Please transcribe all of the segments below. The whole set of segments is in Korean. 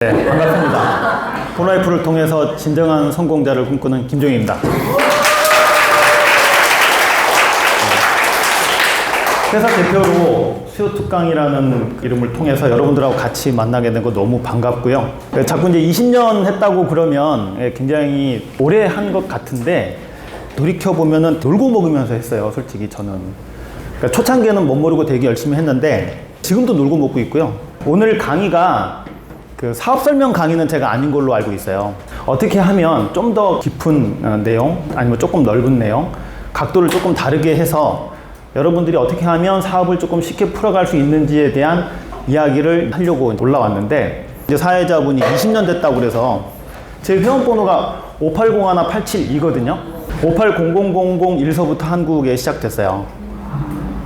네, 반갑습니다. 폴라이프를 통해서 진정한 성공자를 꿈꾸는 김종희입니다. 회사 대표로 수요 특강이라는 이름을 통해서 여러분들하고 같이 만나게 된 거 너무 반갑고요. 자꾸 이제 20년 했다고 그러면 굉장히 오래 한 것 같은데 돌이켜보면은 놀고 먹으면서 했어요, 솔직히 저는. 그러니까 초창기에는 못 모르고 되게 열심히 했는데 지금도 놀고 먹고 있고요. 오늘 강의가 그 사업 설명 강의는 제가 아닌 걸로 알고 있어요. 어떻게 하면 좀 더 깊은 내용, 아니면 조금 넓은 내용, 각도를 조금 다르게 해서 여러분들이 어떻게 하면 사업을 조금 쉽게 풀어갈 수 있는지에 대한 이야기를 하려고 올라왔는데, 이제 사회자분이 20년 됐다고 그래서 제 회원번호가 580187이거든요. 580001서부터 한국에 시작됐어요.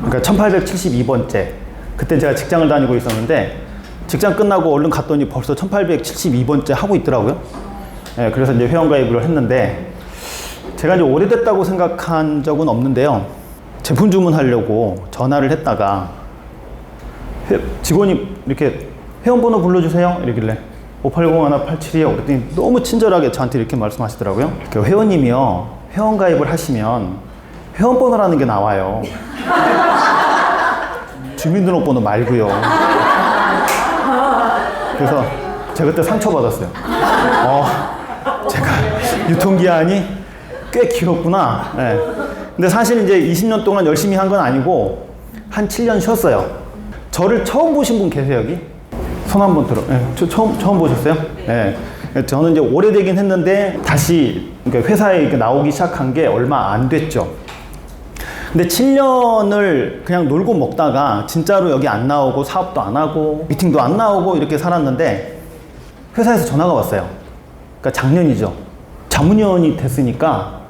그러니까 1872번째. 그때 제가 직장을 다니고 있었는데 직장 끝나고 얼른 갔더니 벌써 1872번째 하고 있더라고요. 네, 그래서 이제 회원가입을 했는데, 제가 이제 오래됐다고 생각한 적은 없는데요. 제품 주문하려고 전화를 했다가 직원이 이렇게 회원번호 불러주세요 이러길래 580187이요. 그랬더니 너무 친절하게 저한테 이렇게 말씀하시더라고요. 그 회원님이요, 회원가입을 하시면 회원번호라는 게 나와요. 주민등록번호 말고요. 그래서 제가 그때 상처받았어요. 제가 유통기한이 꽤 길었구나. 네. 근데 사실 이제 20년 동안 열심히 한 건 아니고 한 7년 쉬었어요. 저를 처음 보신 분 계세요, 여기? 손 한번 들어. 네. 저 처음 보셨어요? 네. 저는 이제 오래되긴 했는데 다시 회사에 나오기 시작한 게 얼마 안 됐죠. 근데 7년을 그냥 놀고 먹다가 진짜로 여기 안 나오고 사업도 안 하고 미팅도 안 나오고 이렇게 살았는데 회사에서 전화가 왔어요. 그러니까 작년이죠. 자문위원이 됐으니까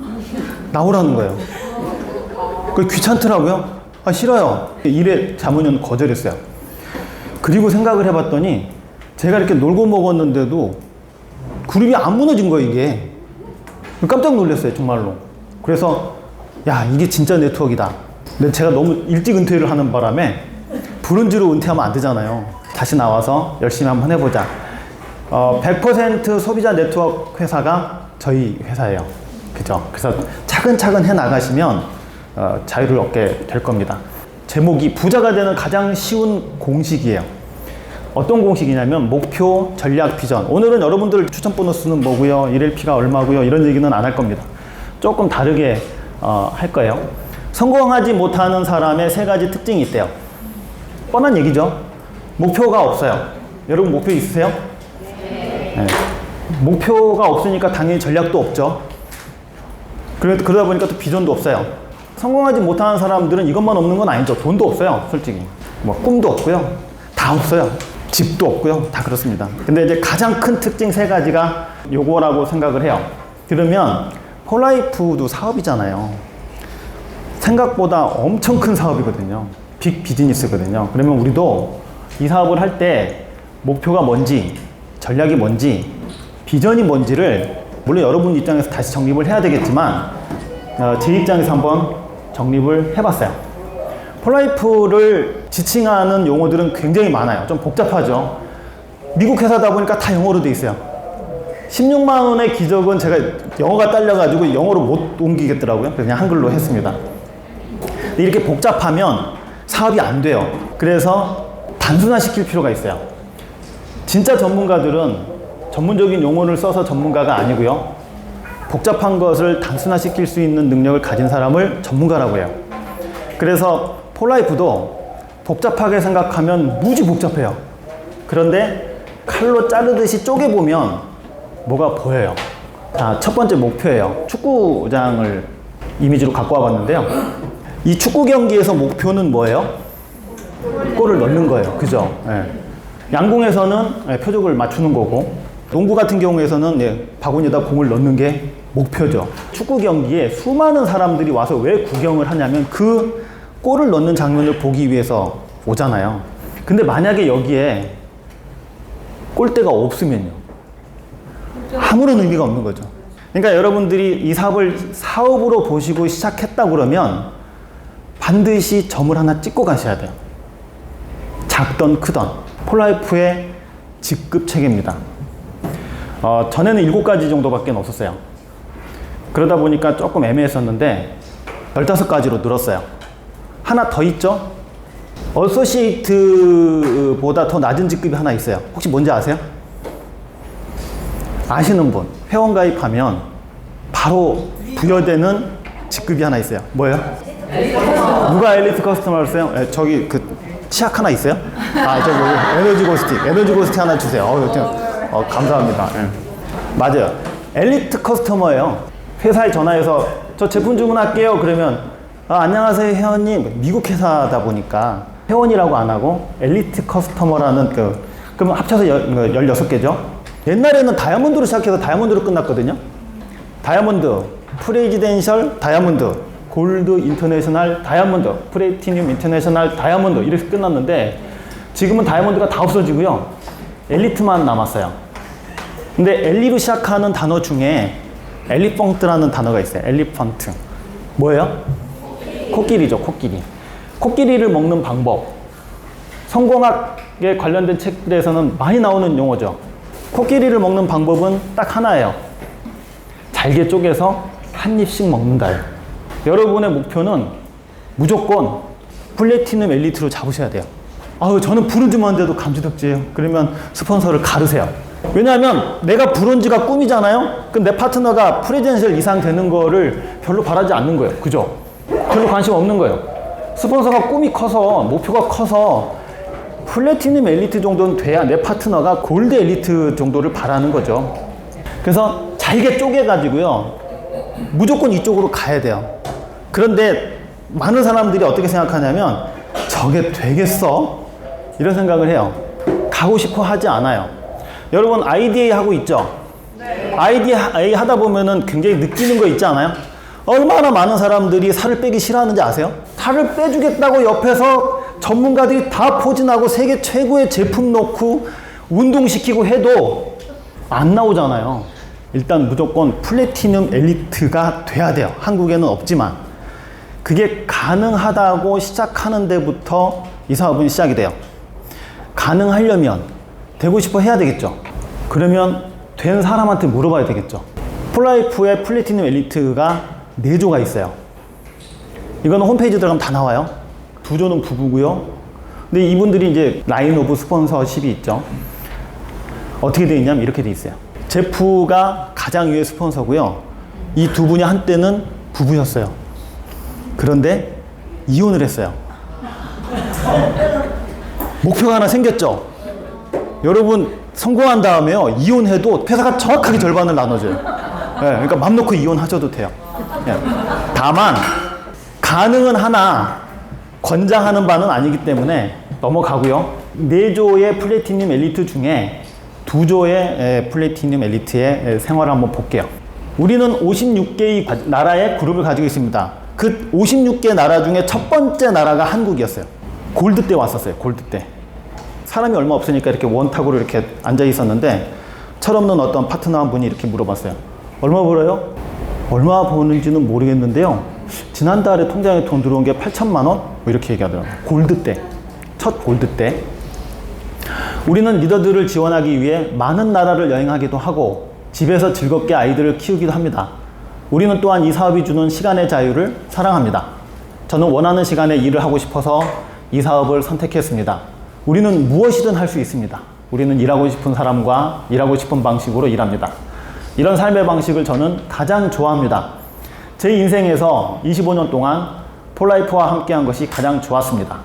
나오라는 거예요. 그게 귀찮더라고요. 싫어요. 일에 자문위원 거절했어요. 그리고 생각을 해봤더니 제가 이렇게 놀고 먹었는데도 그룹이 안 무너진 거예요, 이게. 깜짝 놀랐어요, 정말로. 그래서 야, 이게 진짜 네트워크이다. 근데 제가 너무 일찍 은퇴를 하는 바람에 브론즈로 은퇴하면 안 되잖아요. 다시 나와서 열심히 한번 해보자. 100% 소비자 네트워크 회사가 저희 회사예요. 그죠? 그래서 차근차근 해 나가시면 자유를 얻게 될 겁니다. 제목이 부자가 되는 가장 쉬운 공식이에요. 어떤 공식이냐면 목표, 전략, 비전. 오늘은 여러분들 추천 보너스는 뭐고요, 1LP가 얼마고요, 이런 얘기는 안 할 겁니다. 조금 다르게 할 거예요. 성공하지 못하는 사람의 3가지 특징이 있대요. 뻔한 얘기죠. 목표가 없어요. 여러분 목표 있으세요? 네. 목표가 없으니까 당연히 전략도 없죠. 그러다 보니까 또 비전도 없어요. 성공하지 못하는 사람들은 이것만 없는 건 아니죠. 돈도 없어요, 솔직히. 뭐 꿈도 없고요. 다 없어요. 집도 없고요. 다 그렇습니다. 근데 이제 가장 큰 특징 3가지가 요거라고 생각을 해요. 그러면 폴라이프도 사업이잖아요. 생각보다 엄청 큰 사업이거든요. 빅 비즈니스거든요. 그러면 우리도 이 사업을 할 때 목표가 뭔지, 전략이 뭔지, 비전이 뭔지를 물론 여러분 입장에서 다시 정립을 해야 되겠지만 제 입장에서 한번 정립을 해봤어요. 폴라이프를 지칭하는 용어들은 굉장히 많아요. 좀 복잡하죠. 미국 회사다 보니까 다 영어로 돼 있어요. 16만 원의 기적은 제가 영어가 딸려가지고 영어로 못 옮기겠더라고요. 그냥 한글로 했습니다. 근데 이렇게 복잡하면 사업이 안 돼요. 그래서 단순화시킬 필요가 있어요. 진짜 전문가들은 전문적인 용어를 써서 전문가가 아니고요. 복잡한 것을 단순화시킬 수 있는 능력을 가진 사람을 전문가라고 해요. 그래서 폴라이프도 복잡하게 생각하면 무지 복잡해요. 그런데 칼로 자르듯이 쪼개보면 뭐가 보여요. 자, 첫 번째 목표예요. 축구장을 이미지로 갖고 와봤는데요. 이 축구 경기에서 목표는 뭐예요? 골을 넣는 거예요. 그죠? 네. 양궁에서는 표적을 맞추는 거고, 농구 같은 경우에서는 바구니에다 공을 넣는 게 목표죠. 축구 경기에 수많은 사람들이 와서 왜 구경을 하냐면 그 골을 넣는 장면을 보기 위해서 오잖아요. 근데 만약에 여기에 골대가 없으면요, 아무런 의미가 없는 거죠. 그러니까 여러분들이 이 사업을 사업으로 보시고 시작했다 그러면 반드시 점을 하나 찍고 가셔야 돼요. 작던 크던. 폴라이프의 직급 체계입니다. 전에는 7가지 정도밖에 없었어요. 그러다 보니까 조금 애매했었는데 15가지로 늘었어요. 하나 더 있죠? 어소시에이트보다 더 낮은 직급이 하나 있어요. 혹시 뭔지 아세요? 아시는 분, 회원가입하면 바로 부여되는 직급이 하나 있어요. 뭐예요? 누가 엘리트 커스터머를 써요? 네, 저기 치약 하나 있어요? 저기 에너지 고스틱 하나 주세요. 감사합니다. 네. 맞아요. 엘리트 커스터머예요. 회사에 전화해서 저 제품 주문할게요. 그러면 안녕하세요 회원님. 미국 회사다 보니까 회원이라고 안 하고 엘리트 커스터머라는 그럼 합쳐서 16개죠. 옛날에는 다이아몬드로 시작해서 다이아몬드로 끝났거든요. 다이아몬드, 프레지덴셜 다이아몬드, 골드 인터내셔널 다이아몬드, 플래티늄 인터내셔널 다이아몬드 이렇게 끝났는데 지금은 다이아몬드가 다 없어지고요. 엘리트만 남았어요. 근데 엘리로 시작하는 단어 중에 엘리펀트라는 단어가 있어요. 엘리펀트. 뭐예요? 코끼리죠, 코끼리. 코끼리를 먹는 방법. 성공학에 관련된 책들에서는 많이 나오는 용어죠. 코끼리를 먹는 방법은 딱 하나예요. 잘게 쪼개서 한 입씩 먹는다요. 여러분의 목표는 무조건 플래티넘 엘리트로 잡으셔야 돼요. 저는 브론즈만 하는데도 감지덕지예요. 그러면 스폰서를 가르세요. 왜냐하면 내가 브론즈가 꿈이잖아요. 그럼 내 파트너가 프레젠셜 이상 되는 거를 별로 바라지 않는 거예요. 그죠? 별로 관심 없는 거예요. 스폰서가 꿈이 커서, 목표가 커서 플래티넘 엘리트 정도는 돼야 내 파트너가 골드 엘리트 정도를 바라는 거죠. 그래서 잘게 쪼개가지고요. 무조건 이쪽으로 가야 돼요. 그런데 많은 사람들이 어떻게 생각하냐면 저게 되겠어? 이런 생각을 해요. 가고 싶어 하지 않아요. 여러분 IDA 하고 있죠? 네. IDA 하다 보면은 굉장히 느끼는 거 있지 않아요? 얼마나 많은 사람들이 살을 빼기 싫어하는지 아세요? 살을 빼주겠다고 옆에서 전문가들이 다 포진하고 세계 최고의 제품 넣고 운동시키고 해도 안 나오잖아요. 일단 무조건 플래티넘 엘리트가 돼야 돼요. 한국에는 없지만. 그게 가능하다고 시작하는 데부터 이 사업은 시작이 돼요. 가능하려면 되고 싶어 해야 되겠죠. 그러면 된 사람한테 물어봐야 되겠죠. 폴라이프의 플래티넘 엘리트가 4조가 있어요. 이거는 홈페이지 들어가면 다 나와요. 2조는 부부고요. 근데 이분들이 이제 라인 오브 스폰서십이 있죠. 어떻게 되어 있냐면 이렇게 되어 있어요. 제프가 가장 위에 스폰서고요. 이 두 분이 한때는 부부였어요. 그런데 이혼을 했어요. 목표가 하나 생겼죠. 여러분 성공한 다음에요. 이혼해도 회사가 정확하게 절반을 나눠줘요. 그러니까 맘 놓고 이혼하셔도 돼요. 다만 가능은 하나 권장하는 바는 아니기 때문에 넘어가고요. 4조의 플래티넘 엘리트 중에 2조의 플래티넘 엘리트의 생활을 한번 볼게요. 우리는 56개의 나라의 그룹을 가지고 있습니다. 그 56개 나라 중에 첫 번째 나라가 한국이었어요. 골드 때 왔었어요. 골드 때. 사람이 얼마 없으니까 이렇게 원탁으로 이렇게 앉아 있었는데 철없는 어떤 파트너 한 분이 이렇게 물어봤어요. 얼마 벌어요? 얼마 버는지는 모르겠는데요. 지난달에 통장에 돈 들어온 게 8천만 원? 뭐 이렇게 얘기하더라고요. 골드 때. 첫 골드 때. 우리는 리더들을 지원하기 위해 많은 나라를 여행하기도 하고 집에서 즐겁게 아이들을 키우기도 합니다. 우리는 또한 이 사업이 주는 시간의 자유를 사랑합니다. 저는 원하는 시간에 일을 하고 싶어서 이 사업을 선택했습니다. 우리는 무엇이든 할 수 있습니다. 우리는 일하고 싶은 사람과 일하고 싶은 방식으로 일합니다. 이런 삶의 방식을 저는 가장 좋아합니다. 제 인생에서 25년 동안 폴라이프와 함께한 것이 가장 좋았습니다.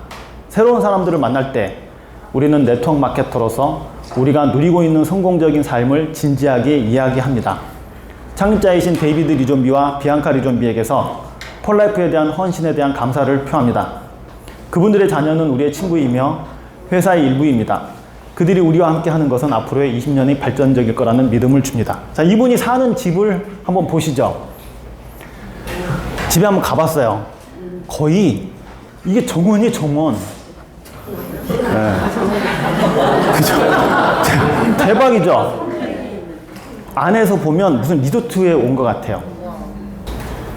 새로운 사람들을 만날 때 우리는 네트워크 마케터로서 우리가 누리고 있는 성공적인 삶을 진지하게 이야기합니다. 창립자이신 데이비드 리존비와 비앙카 리존비에게서 폴라이프에 대한 헌신에 대한 감사를 표합니다. 그분들의 자녀는 우리의 친구이며 회사의 일부입니다. 그들이 우리와 함께 하는 것은 앞으로의 20년이 발전적일 거라는 믿음을 줍니다. 자, 이분이 사는 집을 한번 보시죠. 집에 한번 가봤어요. 거의 이게 정원이 정원. 네. 그죠? 대박이죠? 안에서 보면 무슨 리조트에 온 것 같아요.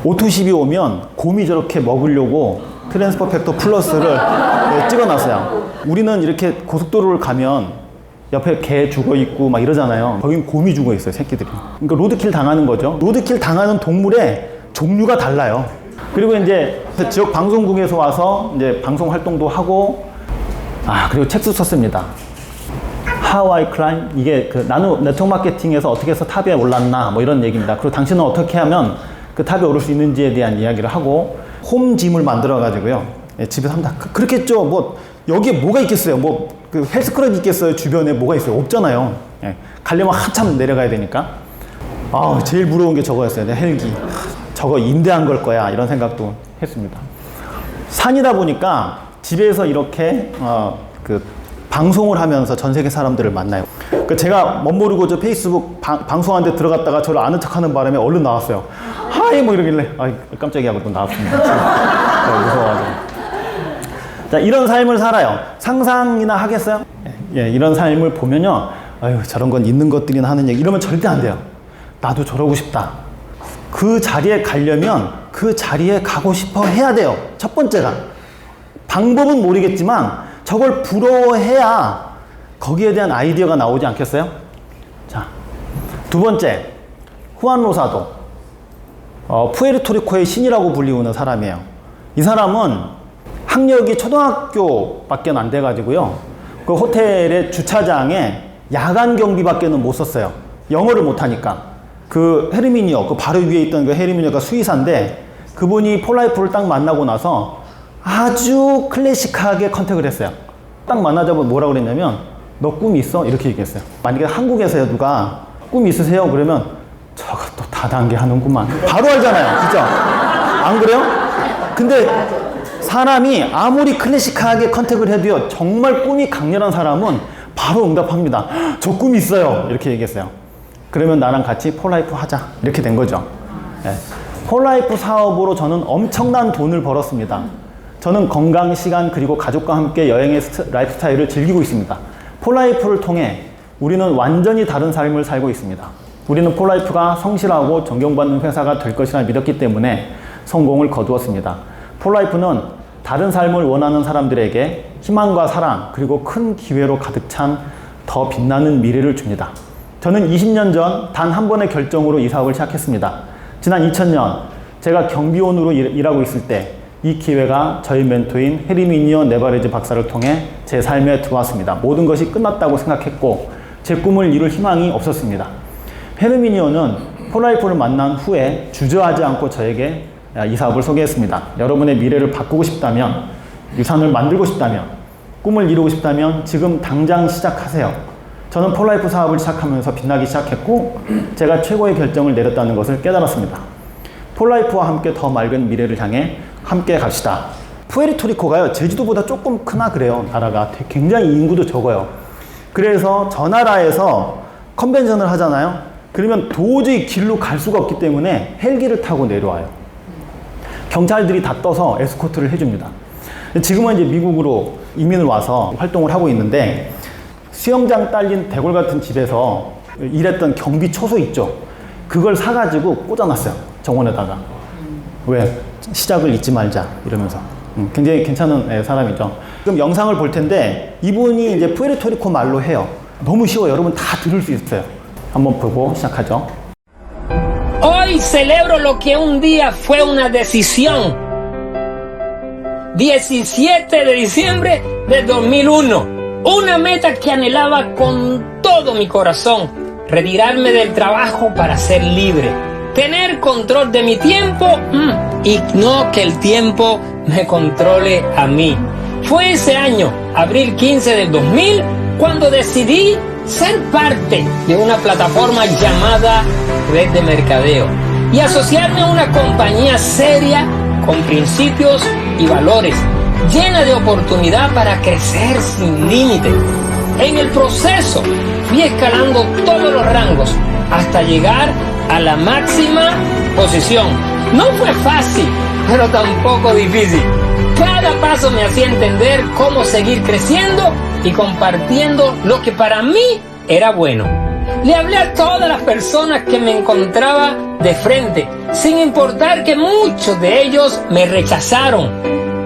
오토십이 오면 곰이 저렇게 먹으려고 트랜스퍼 팩터 플러스를 찍어놨어요. 우리는 이렇게 고속도로를 가면 옆에 개 죽어 있고 막 이러잖아요. 거긴 곰이 죽어 있어요, 새끼들이. 그러니까 로드킬 당하는 거죠. 로드킬 당하는 동물의 종류가 달라요. 그리고 이제 지역 방송국에서 와서 이제 방송 활동도 하고, 그리고 책도 썼습니다. How I Climb, 이게 그 나노 네트워크 마케팅에서 어떻게 해서 탑에 올랐나 뭐 이런 얘기입니다. 그리고 당신은 어떻게 하면 그 탑에 오를 수 있는지에 대한 이야기를 하고, 홈짐을 만들어 가지고요, 집에서 합니다. 그렇겠죠. 뭐 여기에 뭐가 있겠어요. 뭐 그 헬스클럽 있겠어요. 주변에 뭐가 있어요. 없잖아요. 가려면 한참 내려가야 되니까. 제일 부러운 게 저거였어요. 헬기. 저거 임대한 걸 거야, 이런 생각도 했습니다. 산이다 보니까 집에서 이렇게 그 방송을 하면서 전 세계 사람들을 만나요. 그 제가 멋모르고 저 페이스북 방송하는 데 들어갔다가 저를 아는 척하는 바람에 얼른 나왔어요. 하이 뭐 이러길래 깜짝이야 그러고 나왔습니다. 무서워가지고. 자, 이런 삶을 살아요. 상상이나 하겠어요? 이런 삶을 보면요, 저런 건 있는 것들이나 하는 얘기 이러면 절대 안 돼요. 나도 저러고 싶다. 그 자리에 가려면 그 자리에 가고 싶어 해야 돼요. 첫 번째가. 방법은 모르겠지만 저걸 부러워해야 거기에 대한 아이디어가 나오지 않겠어요? 자, 두 번째, 후안 로사도. 푸에르토리코의 신이라고 불리우는 사람이에요. 이 사람은 학력이 초등학교밖에 안 돼가지고요, 그 호텔의 주차장에 야간 경비밖에는 못 썼어요. 영어를 못하니까. 그 헤르미니어, 그 바로 위에 있던 그 헤르미니어가 수의사인데, 그분이 폴라이프를 딱 만나고 나서 아주 클래식하게 컨택을 했어요. 딱 만나자마자 뭐라고 그랬냐면, 너 꿈이 있어? 이렇게 얘기했어요. 만약에 한국에서 누가 꿈이 있으세요? 그러면 저것도 다단계 하는구만. 바로 알잖아요. 진짜. 안 그래요? 근데 사람이 아무리 클래식하게 컨택을 해도요, 정말 꿈이 강렬한 사람은 바로 응답합니다. 저 꿈이 있어요. 이렇게 얘기했어요. 그러면 나랑 같이 폴라이프 하자. 이렇게 된 거죠. 폴라이프 사업으로 저는 엄청난 돈을 벌었습니다. 저는 건강, 시간, 그리고 가족과 함께 여행의 라이프 스타일을 즐기고 있습니다. 폴라이프를 통해 우리는 완전히 다른 삶을 살고 있습니다. 우리는 폴라이프가 성실하고 존경받는 회사가 될 것이라 믿었기 때문에 성공을 거두었습니다. 폴라이프는 다른 삶을 원하는 사람들에게 희망과 사랑, 그리고 큰 기회로 가득 찬 더 빛나는 미래를 줍니다. 저는 20년 전 단 한 번의 결정으로 이 사업을 시작했습니다. 지난 2000년 제가 경비원으로 일하고 있을 때 이 기회가 저희 멘토인 헤르미니어 네바레즈 박사를 통해 제 삶에 들어왔습니다. 모든 것이 끝났다고 생각했고 제 꿈을 이룰 희망이 없었습니다. 헤르미니어는 폴라이프를 만난 후에 주저하지 않고 저에게 이 사업을 소개했습니다. 여러분의 미래를 바꾸고 싶다면, 유산을 만들고 싶다면, 꿈을 이루고 싶다면 지금 당장 시작하세요. 저는 폴라이프 사업을 시작하면서 빛나기 시작했고 제가 최고의 결정을 내렸다는 것을 깨달았습니다. 폴라이프와 함께 더 맑은 미래를 향해 함께 갑시다. 푸에르토리코가요, 제주도보다 조금 크나 그래요. 나라가 굉장히 인구도 적어요. 그래서 저 나라에서 컨벤션을 하잖아요. 그러면 도저히 길로 갈 수가 없기 때문에 헬기를 타고 내려와요. 경찰들이 다 떠서 에스코트를 해줍니다. 지금은 이제 미국으로 이민을 와서 활동을 하고 있는데, 수영장 딸린 대골 같은 집에서 일했던 경비 초소 있죠. 그걸 사가지고 꽂아놨어요. 정원에다가. 왜? 시작을 잊지 말자 이러면서. 굉장히 괜찮은 사람이죠. 그럼 영상을 볼 텐데 이분이 이제 푸에르토리코 말로 해요. 너무 쉬워요. 여러분 다 들을 수 있어요. 한번 보고 시작하죠. Hoy celebro lo que un día fue una decisión. 17 de diciembre de 2001. Una meta que anhelaba con todo mi corazón. Retirarme del trabajo para ser libre. Tener control de mi tiempo y no que el tiempo me controle a mí. Fue ese año, abril 15 del 2000, cuando decidí ser parte de una plataforma llamada Red de Mercadeo y asociarme a una compañía seria con principios y valores, llena de oportunidad para crecer sin límite. En el proceso fui escalando todos los rangos hasta llegar a la máxima posición. No fue fácil, pero tampoco difícil. Cada paso me hacía entender cómo seguir creciendo y compartiendo lo que para mí era bueno. Le hablé a todas las personas que me encontraba de frente, sin importar que muchos de ellos me rechazaron.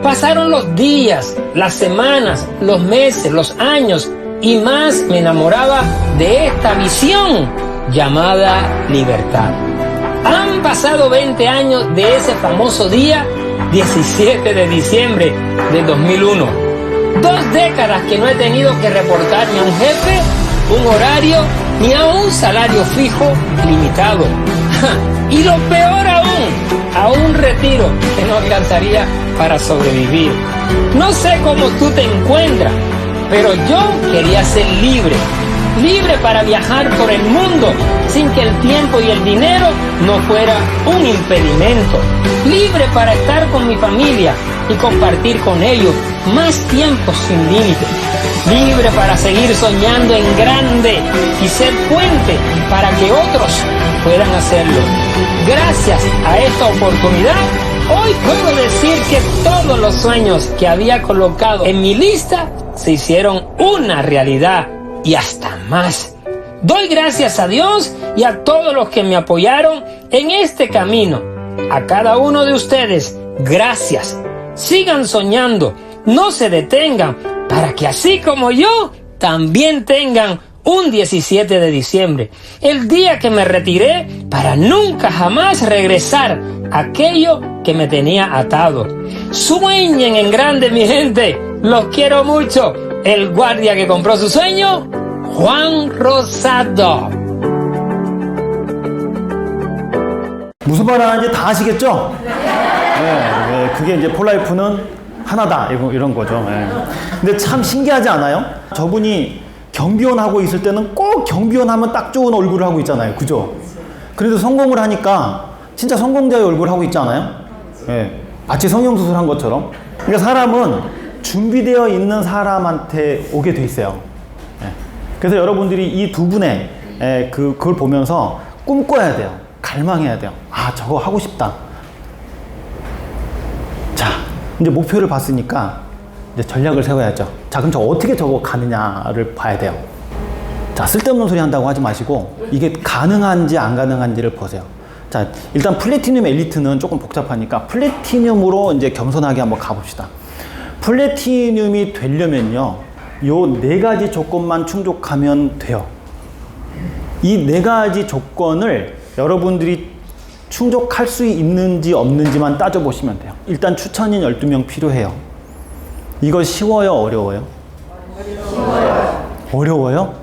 Pasaron los días, las semanas, los meses, los años, y más me enamoraba de esta visión llamada libertad. Han pasado 20 años de ese famoso día 17 de diciembre de 2001. 2 décadas que no he tenido que reportar ni a un jefe, un horario, ni a un salario fijo limitado. Y lo peor aún, a un retiro que no alcanzaría para sobrevivir. No sé cómo tú te encuentras, pero yo quería ser libre. Libre para viajar por el mundo sin que el tiempo y el dinero no fuera un impedimento. Libre para estar con mi familia y compartir con ellos más tiempo sin límite. Libre para seguir soñando en grande y ser puente para que otros puedan hacerlo. Gracias a esta oportunidad, hoy puedo decir que todos los sueños que había colocado en mi lista se hicieron una realidad y hasta más. Doy gracias a Dios y a todos los que me apoyaron en este camino. A cada uno de ustedes, gracias. Sigan soñando, no se detengan, para que así como yo, también tengan un 17 de diciembre, el día que me retiré para nunca jamás regresar a aquello que me tenía atado. Sueñen en grande, mi gente, los quiero mucho. El guardia que compró su sueño, Juan Rosado. 무슨 말 하는지 다 아시겠죠? 네, 그게 이제 폴라이프는 하나다 이런 거죠. 네. 근데 참 신기하지 않아요? 저분이 경비원 하고 있을 때는 꼭 경비원 하면 딱 좋은 얼굴을 하고 있잖아요. 그죠? 그래도 성공을 하니까 진짜 성공자의 얼굴을 하고 있지 않아요? 네. 마치 성형수술 한 것처럼. 그러니까 사람은 준비되어 있는 사람한테 오게 돼 있어요. 네. 그래서 여러분들이 이 두 분의 그걸 보면서 꿈꿔야 돼요. 갈망해야 돼요. 아, 저거 하고 싶다. 자, 이제 목표를 봤으니까 이제 전략을 세워야죠. 자, 그럼 저 어떻게 저거 가느냐를 봐야 돼요. 자, 쓸데없는 소리 한다고 하지 마시고 이게 가능한지 안 가능한지를 보세요. 자, 일단 플래티늄 엘리트는 조금 복잡하니까 플래티늄으로 이제 겸손하게 한번 가봅시다. 플래티늄이 되려면요, 요 4가지 조건만 충족하면 돼요. 이 4가지 조건을 여러분들이 충족할 수 있는지 없는지만 따져보시면 돼요. 일단 추천인 12명 필요해요. 이거 쉬워요, 어려워요? 어려워요?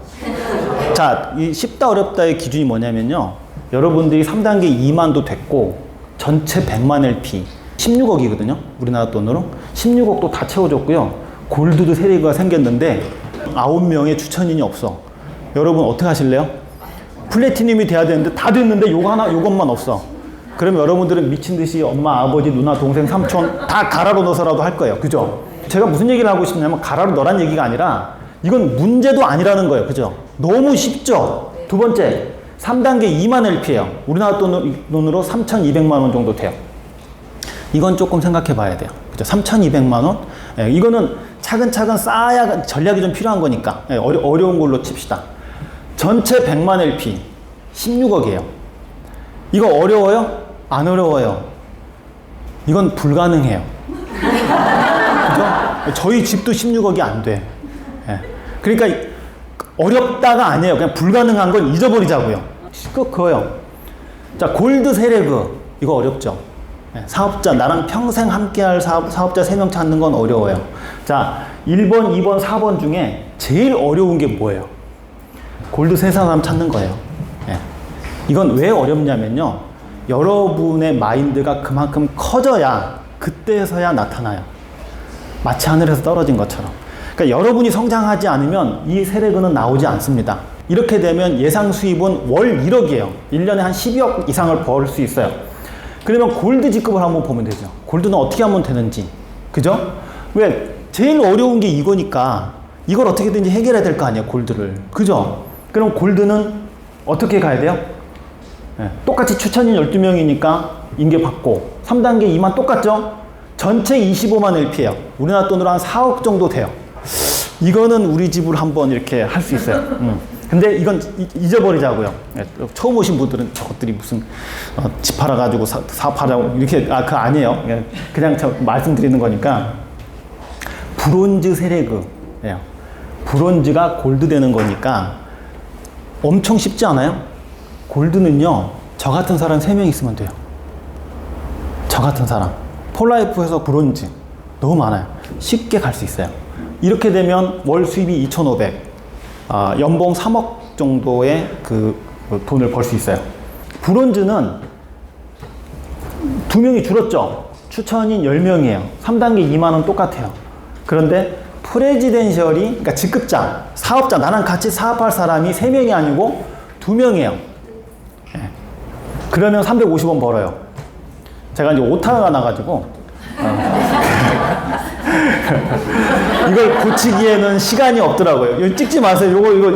자, 이 쉽다 어렵다의 기준이 뭐냐면요, 여러분들이 3단계 2만도 됐고 전체 100만 LP 16억이거든요 우리나라 돈으로. 16억도 다 채워줬고요, 골드도 세리가 생겼는데 9명의 추천인이 없어. 여러분 어떻게 하실래요? 플래티늄이 돼야 되는데 다 됐는데 요것만 없어. 그러면 여러분들은 미친듯이 엄마, 아버지, 누나, 동생, 삼촌 다 가라로 넣어서라도 할 거예요. 그죠? 제가 무슨 얘기를 하고 싶냐면 가라로 넣으란 얘기가 아니라 이건 문제도 아니라는 거예요. 그죠? 너무 쉽죠? 두 번째, 3단계 2만 LP예요. 우리나라 돈으로 3,200만 원 정도 돼요. 이건 조금 생각해 봐야 돼요. 그죠? 3,200만 원? 예, 이거는 차근차근 쌓아야 전략이 좀 필요한 거니까. 예, 어려운 걸로 칩시다. 전체 100만 LP 16억이에요. 이거 어려워요? 안 어려워요. 이건 불가능해요. 그죠? 저희 집도 16억이 안 돼. 예. 그러니까 어렵다가 아니에요. 그냥 불가능한 건 잊어버리자고요. 그거요. 자, 골드 세레그 이거 어렵죠. 예. 사업자, 나랑 평생 함께할 사업자 3명 찾는 건 어려워요. 자, 1번, 2번, 4번 중에 제일 어려운 게 뭐예요? 골드 세 사람 찾는 거예요. 예. 이건 왜 어렵냐면요, 여러분의 마인드가 그만큼 커져야 그때서야 나타나요. 마치 하늘에서 떨어진 것처럼. 그러니까 여러분이 성장하지 않으면 이 세레그는 나오지 않습니다. 이렇게 되면 예상 수입은 월 1억이에요. 1년에 한 12억 이상을 벌 수 있어요. 그러면 골드 직급을 한번 보면 되죠. 골드는 어떻게 하면 되는지. 그죠? 왜? 제일 어려운 게 이거니까 이걸 어떻게든지 해결해야 될 거 아니에요, 골드를. 그죠? 그럼 골드는 어떻게 가야 돼요? 네. 똑같이 추천인 12명이니까 인계받고 3단계 2만 똑같죠? 전체 25만 LP예요. 우리나라 돈으로 한 4억 정도 돼요. 이거는 우리 집으로 한번 이렇게 할 수 있어요. 근데 이건 잊어버리자고요. 네. 처음 오신 분들은 저것들이 무슨 집 팔아가지고 사업하자고 이렇게 그거 아니에요. 그냥 저 말씀드리는 거니까. 브론즈 세레그. 브론즈가 골드 되는 거니까 엄청 쉽지 않아요? 골드는요, 저 같은 사람 3명 있으면 돼요. 저 같은 사람. 폴라이프에서 브론즈. 너무 많아요. 쉽게 갈 수 있어요. 이렇게 되면 월 수입이 2,500, 연봉 3억 정도의 그 돈을 벌 수 있어요. 브론즈는 2명이 줄었죠. 추천인 10명이에요. 3단계 2만원 똑같아요. 그런데 프레지덴셜이, 그러니까 직급자, 사업자, 나랑 같이 사업할 사람이 3명이 아니고 2명이에요. 네. 그러면 350원 벌어요. 제가 이제 오타가 나가지고, 이걸 고치기에는 시간이 없더라고요. 이거 찍지 마세요. 이거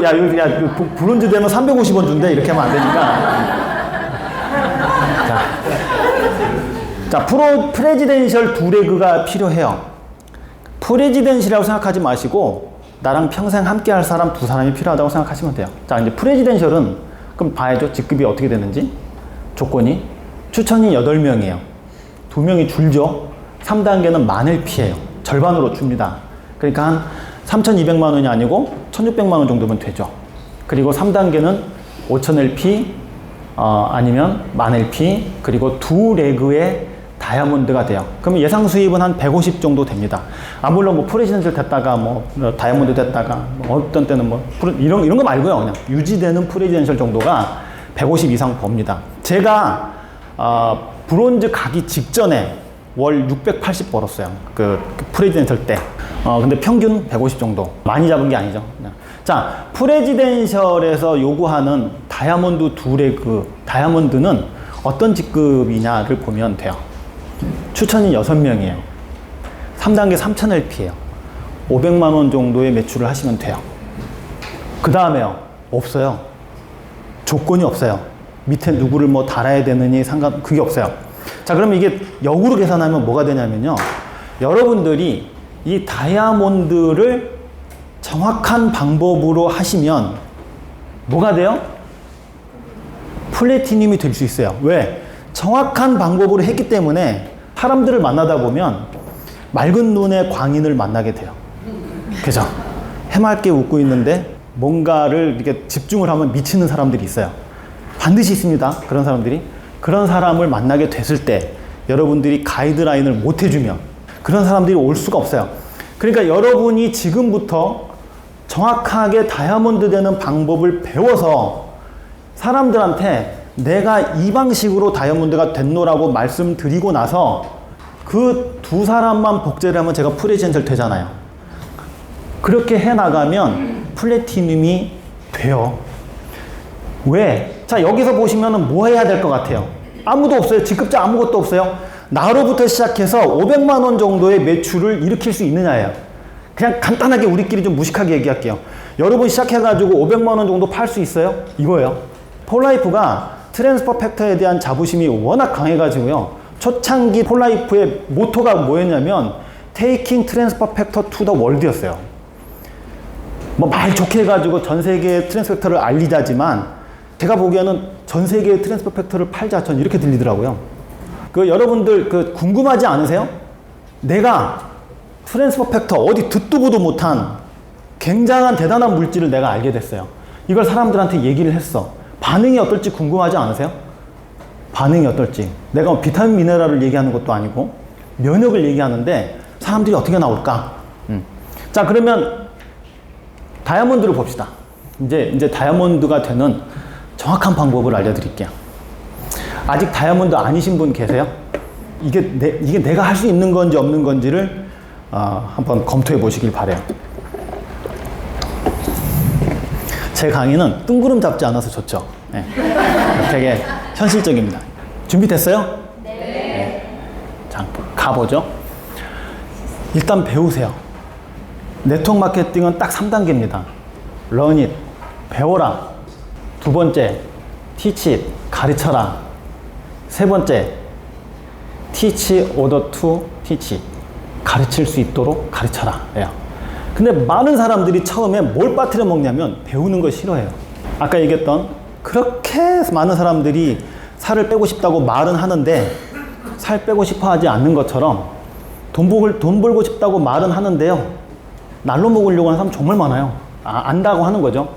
브론즈 되면 350원 준대. 이렇게 하면 안 되니까. 자, 프레지덴셜 2레그가 필요해요. 프레지덴셜이라고 생각하지 마시고, 나랑 평생 함께 할 사람 2사람이 필요하다고 생각하시면 돼요. 자, 이제 프레지덴셜은, 그럼 봐야죠. 직급이 어떻게 되는지. 조건이. 추천인 8명이에요. 2명이 줄죠. 3단계는 만LP예요. 절반으로 줍니다. 그러니까 한 3,200만 원이 아니고 1,600만 원 정도면 되죠. 그리고 3단계는 5,000LP, 아니면 만LP, 그리고 2레그의 다이아몬드가 돼요. 그러면 예상 수입은 한 150 정도 됩니다. 물론 뭐 프레지던셜 됐다가 뭐 다이아몬드 됐다가 뭐 어떤 때는 뭐 이런 거 말고요. 그냥 유지되는 프레지던셜 정도가 150 이상 법니다. 제가 브론즈 가기 직전에 월 680 벌었어요. 그 프레지덴셜 때. 근데 평균 150 정도. 많이 잡은 게 아니죠. 그냥. 자, 프레지덴셜에서 요구하는 다이아몬드 2레그, 다이아몬드는 어떤 직급이냐를 보면 돼요. 추천인 6명이에요. 3단계 3,000LP예요. 500만 원 정도의 매출을 하시면 돼요. 그 다음에요. 없어요. 조건이 없어요. 밑에 누구를 뭐 달아야 되느니 그게 없어요. 자, 그러면 이게 역으로 계산하면 뭐가 되냐면요. 여러분들이 이 다이아몬드를 정확한 방법으로 하시면 뭐가 돼요? 플래티늄이 될 수 있어요. 왜? 정확한 방법으로 했기 때문에 사람들을 만나다 보면 맑은 눈의 광인을 만나게 돼요. 그죠? 해맑게 웃고 있는데 뭔가를 이렇게 집중을 하면 미치는 사람들이 있어요. 반드시 있습니다. 그런 사람들이. 그런 사람을 만나게 됐을 때 여러분들이 가이드라인을 못 해주면 그런 사람들이 올 수가 없어요. 그러니까 여러분이 지금부터 정확하게 다이아몬드 되는 방법을 배워서 사람들한테 내가 이 방식으로 다이아몬드가 됐노라고 말씀드리고 나서 그 2사람만 복제를 하면 제가 프레지덴셜 되잖아요. 그렇게 해나가면 플래티늄이 돼요. 왜? 자, 여기서 보시면은 뭐 해야 될 것 같아요? 아무도 없어요. 직급자 아무것도 없어요. 나로부터 시작해서 500만 원 정도의 매출을 일으킬 수 있느냐예요. 그냥 간단하게 우리끼리 좀 무식하게 얘기할게요. 여러분 시작해가지고 500만 원 정도 팔 수 있어요? 이거예요. 폴라이프가 트랜스퍼 팩터에 대한 자부심이 워낙 강해가지고요. 초창기 폴라이프의 모토가 뭐였냐면 Taking Transfer Factor to the World였어요. 뭐 말 좋게 해가지고 전 세계의 트랜스퍼 팩터를 알리자지만 제가 보기에는 전 세계의 트랜스퍼 팩터를 팔자. 전 이렇게 들리더라고요. 여러분들 궁금하지 않으세요? 내가 트랜스퍼 팩터 어디 듣도 보도 못한 굉장한 대단한 물질을 내가 알게 됐어요. 이걸 사람들한테 얘기를 했어. 반응이 어떨지 궁금하지 않으세요? 반응이 어떨지. 내가 뭐 비타민 미네랄을 얘기하는 것도 아니고 면역을 얘기하는데 사람들이 어떻게 나올까? 자, 그러면 다이아몬드를 봅시다. 이제 다이아몬드가 되는 정확한 방법을 알려드릴게요. 아직 다이아몬드 아니신 분 계세요? 이게 내가 할 수 있는 건지 없는 건지를 한번 검토해 보시길 바래요. 제 강의는 뜬구름 잡지 않아서 좋죠. 네. 되게 현실적입니다. 준비됐어요? 네. 자, 가보죠. 일단 배우세요. 네트워크 마케팅은 딱 3단계입니다. Learn it. 배워라. 2번째, teach it. 가르쳐라. 3번째, teach order to teach it. 가르칠 수 있도록 가르쳐라. 근데 많은 사람들이 처음에 뭘 빠뜨려 먹냐면 배우는 걸 싫어해요. 아까 얘기했던 그렇게 많은 사람들이 살을 빼고 싶다고 말은 하는데 살 빼고 싶어 하지 않는 것처럼 돈 벌고 싶다고 말은 하는데요. 날로 먹으려고 하는 사람 정말 많아요. 안다고 하는 거죠.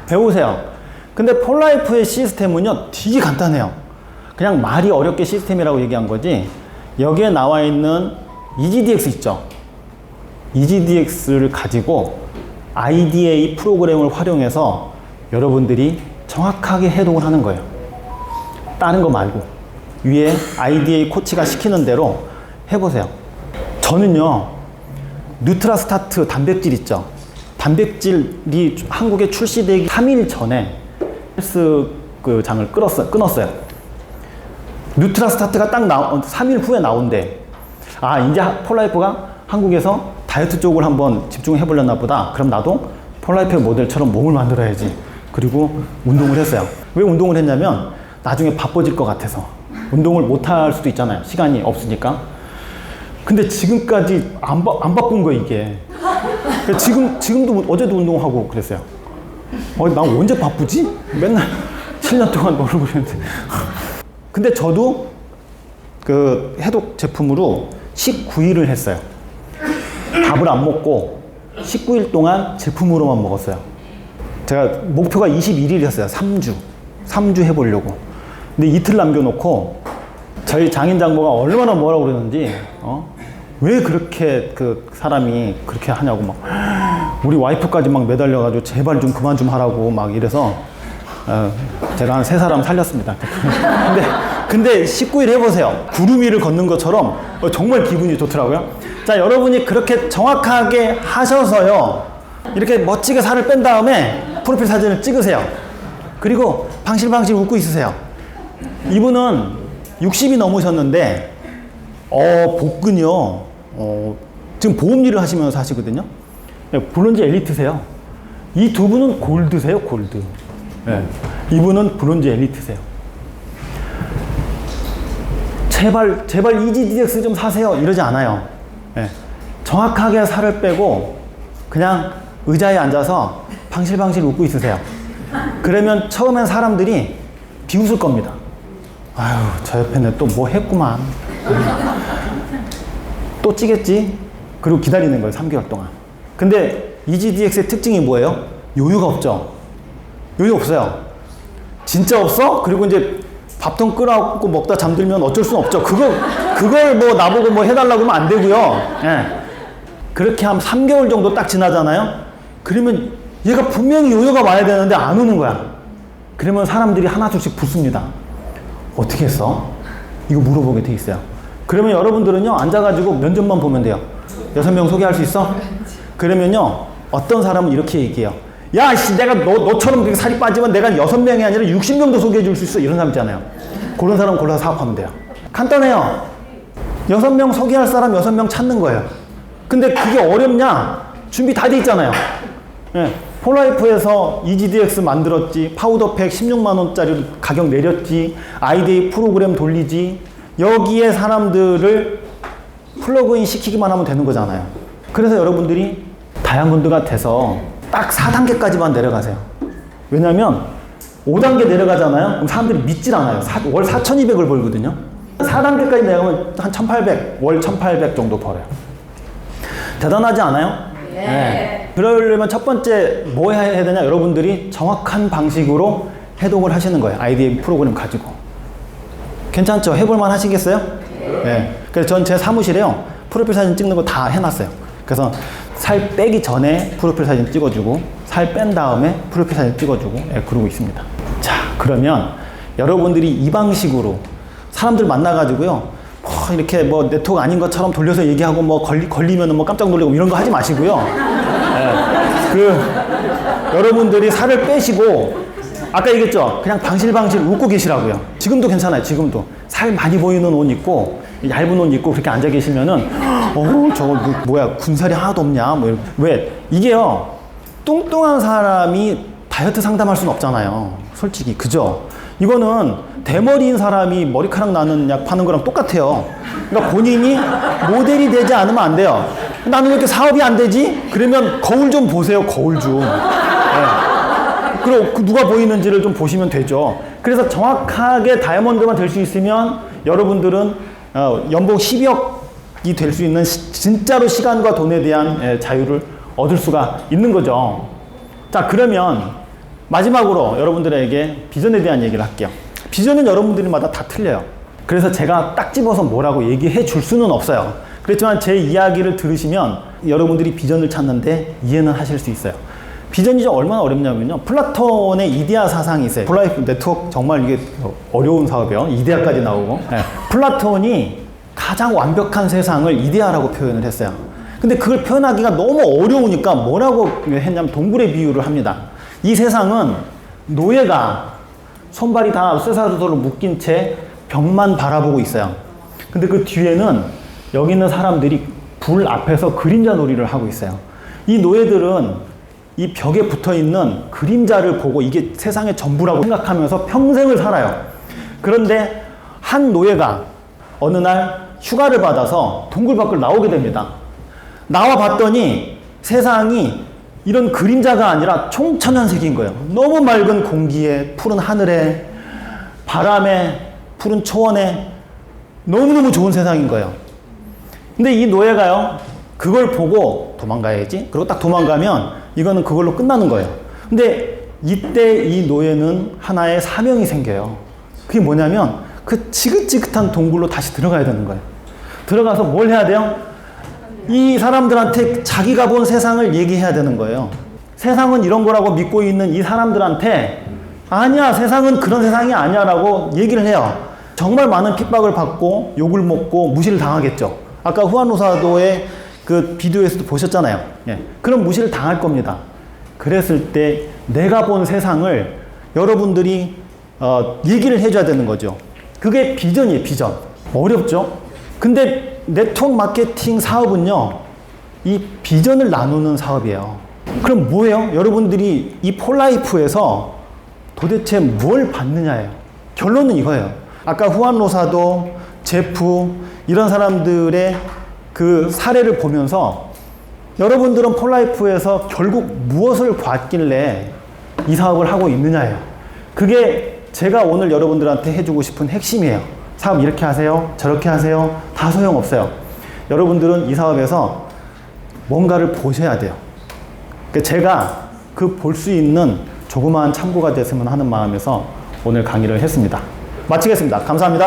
배우세요. 근데 폴라이프의 시스템은요, 되게 간단해요. 그냥 말이 어렵게 시스템이라고 얘기한 거지, 여기에 나와 있는 EGDX 있죠. EGDX를 가지고 IDA 프로그램을 활용해서 여러분들이 정확하게 해독을 하는 거예요. 다른 거 말고 위에 IDA 코치가 시키는 대로 해보세요. 저는요, 뉴트라스타트 단백질 있죠. 단백질이 한국에 출시되기 3일 전에 헬스 그 장을 끊었어요. 뉴트라스타트가 딱 3일 후에 나온대. 아, 이제 폴라이프가 한국에서 다이어트 쪽을 한번 집중해 보려나 보다. 그럼 나도 폴라이프의 모델처럼 몸을 만들어야지. 그리고 운동을 했어요. 왜 운동을 했냐면 나중에 바빠질 것 같아서. 운동을 못 할 수도 있잖아요. 시간이 없으니까. 근데 지금까지 안 바쁜 거예요, 이게. 지금도 어제도 운동하고 그랬어요. 나 언제 바쁘지? 맨날 7년 동안 모르고 그랬는데. 근데 저도 그 해독 제품으로 19일을 했어요. 밥을 안 먹고 19일 동안 제품으로만 먹었어요. 제가 목표가 21일이었어요. 3주 해보려고. 근데 이틀 남겨놓고 저희 장인 장모가 얼마나 뭐라고 그러는지, 왜 그렇게 그 사람이 그렇게 하냐고 막 우리 와이프까지 막 매달려가지고 제발 좀 그만 좀 하라고 막 이래서 제가 한 3사람 살렸습니다. 근데 19일 해보세요. 구름 위를 걷는 것처럼 정말 기분이 좋더라고요. 자, 여러분이 그렇게 정확하게 하셔서요, 이렇게 멋지게 살을 뺀 다음에 프로필 사진을 찍으세요. 그리고 방실방실 웃고 있으세요. 이분은 60이 넘으셨는데 복근이요, 지금 보험 일을 하시면서 하시거든요. 브론즈 엘리트세요. 이 두 분은 골드세요, 골드. 네. 이분은 브론즈 엘리트세요. 제발 EGDX 좀 사세요. 이러지 않아요. 네. 정확하게 살을 빼고 그냥 의자에 앉아서 방실방실 웃고 있으세요. 그러면 처음엔 사람들이 비웃을 겁니다. 아유, 저 옆에는 또 뭐 했구만. 또 찌겠지? 그리고 기다리는 거예요, 3개월 동안. 근데 EGDX의 특징이 뭐예요? 요요가 없죠. 요요 없어요. 진짜 없어? 그리고 이제 밥통 끓여갖고 먹다 잠들면 어쩔 수는 없죠. 그걸 뭐 나보고 뭐 해달라고 하면 안 되고요. 예. 그렇게 하면 3개월 정도 딱 지나잖아요? 그러면 얘가 분명히 요요가 와야 되는데 안 오는 거야. 그러면 사람들이 하나둘씩 붙습니다. 어떻게 했어? 이거 물어보게 돼 있어요. 그러면 여러분들은요, 앉아가지고 면접만 보면 돼요. 6명 소개할 수 있어? 그러면요, 어떤 사람은 이렇게 얘기해요. 야, 씨, 내가 너처럼 그렇게 살이 빠지면 내가 6명이 아니라 60명도 소개해 줄 수 있어. 이런 사람 있잖아요. 그런 사람 골라서 사업하면 돼요. 간단해요. 6명 소개할 사람 6명 찾는 거예요. 근데 그게 어렵냐? 준비 다 돼 있잖아요. 예. 폴라이프에서 EGDX 만들었지, 파우더팩 16만원짜리 가격 내렸지, 아이데이 프로그램 돌리지, 여기에 사람들을 플러그인 시키기만 하면 되는 거잖아요. 그래서 여러분들이 다이아몬드가 돼서 딱 4단계까지만 내려가세요. 왜냐면 5단계 내려가잖아요. 그럼 사람들이 믿질 않아요. 월 4,200을 벌거든요. 4단계까지 내려가면 한 1,800, 월 1,800 정도 벌어요. 대단하지 않아요? 네. 그러려면 첫 번째 뭐 해야 되냐? 여러분들이 정확한 방식으로 해독을 하시는 거예요. 아이디어 프로그램 가지고. 괜찮죠? 해볼만 하시겠어요? 네. 그래서 전 제 사무실에요, 프로필 사진 찍는 거 다 해놨어요. 그래서 살 빼기 전에 프로필 사진 찍어주고, 살 뺀 다음에 프로필 사진 찍어주고, 그러고 있습니다. 자, 그러면 여러분들이 이 방식으로 사람들 만나가지고요, 이렇게 뭐 네트워크 아닌 것처럼 돌려서 얘기하고 뭐 걸리면은 뭐 깜짝 놀라고 이런 거 하지 마시고요. 여러분들이 살을 빼시고, 아까 얘기했죠? 그냥 방실방실 웃고 계시라고요. 지금도 괜찮아요. 지금도 살 많이 보이는 옷 입고 얇은 옷 입고 그렇게 앉아 계시면은 저거 뭐야, 군살이 하나도 없냐? 뭐 왜? 이게요, 뚱뚱한 사람이 다이어트 상담할 수는 없잖아요. 솔직히. 그죠? 이거는 대머리인 사람이 머리카락 나는 약 파는 거랑 똑같아요. 그러니까 본인이 모델이 되지 않으면 안 돼요. 나는 왜 이렇게 사업이 안 되지? 그러면 거울 좀 보세요. 거울 좀. 네. 그리고 누가 보이는지를 좀 보시면 되죠. 그래서 정확하게 다이아몬드만 될 수 있으면 여러분들은 연봉 12억이 될 수 있는 진짜로 시간과 돈에 대한 자유를 얻을 수가 있는 거죠. 자, 그러면 마지막으로 여러분들에게 비전에 대한 얘기를 할게요. 비전은 여러분들마다 다 틀려요. 그래서 제가 딱 집어서 뭐라고 얘기해 줄 수는 없어요. 그렇지만 제 이야기를 들으시면 여러분들이 비전을 찾는데 이해는 하실 수 있어요. 비전이 좀 얼마나 어렵냐면요. 플라톤의 이데아 사상이 있어요. 플라이프 네트워크 정말 이게 어려운 사업이에요. 이데아까지 나오고. 네. 플라톤이 가장 완벽한 세상을 이데아라고 표현을 했어요. 근데 그걸 표현하기가 너무 어려우니까 뭐라고 했냐면 동굴의 비유를 합니다. 이 세상은 노예가 손발이 다 쇠사슬로 묶인 채 벽만 바라보고 있어요. 근데 그 뒤에는 여기 있는 사람들이 불 앞에서 그림자 놀이를 하고 있어요. 이 노예들은 이 벽에 붙어 있는 그림자를 보고 이게 세상의 전부라고 생각하면서 평생을 살아요. 그런데 한 노예가 어느 날 휴가를 받아서 동굴 밖을 나오게 됩니다. 나와 봤더니 세상이 이런 그림자가 아니라 총천연색인 거예요. 너무 맑은 공기에, 푸른 하늘에, 바람에, 푸른 초원에 너무너무 좋은 세상인 거예요. 근데 이 노예가요, 그걸 보고 도망가야지. 그리고 딱 도망가면 이거는 그걸로 끝나는 거예요. 근데 이때 이 노예는 하나의 사명이 생겨요. 그게 뭐냐면 그 지긋지긋한 동굴로 다시 들어가야 되는 거예요. 들어가서 뭘 해야 돼요? 이 사람들한테 자기가 본 세상을 얘기해야 되는 거예요. 세상은 이런 거라고 믿고 있는 이 사람들한테 아니야, 세상은 그런 세상이 아니야 라고 얘기를 해요. 정말 많은 핍박을 받고 욕을 먹고 무시를 당하겠죠. 아까 후안노사도의 그 비디오에서도 보셨잖아요. 예. 그런 무시를 당할 겁니다. 그랬을 때 내가 본 세상을 여러분들이 얘기를 해줘야 되는 거죠. 그게 비전이에요, 비전. 어렵죠? 근데 네트워크 마케팅 사업은요, 이 비전을 나누는 사업이에요. 그럼 뭐예요? 여러분들이 이 폴라이프에서 도대체 뭘 받느냐예요. 결론은 이거예요. 아까 후안노사도, 제프, 이런 사람들의 그 사례를 보면서 여러분들은 폴라이프에서 결국 무엇을 받길래 이 사업을 하고 있느냐예요. 그게 제가 오늘 여러분들한테 해주고 싶은 핵심이에요. 사업 이렇게 하세요, 저렇게 하세요, 다 소용없어요. 여러분들은 이 사업에서 뭔가를 보셔야 돼요. 제가 그 볼 수 있는 조그마한 참고가 됐으면 하는 마음에서 오늘 강의를 했습니다. 마치겠습니다. 감사합니다.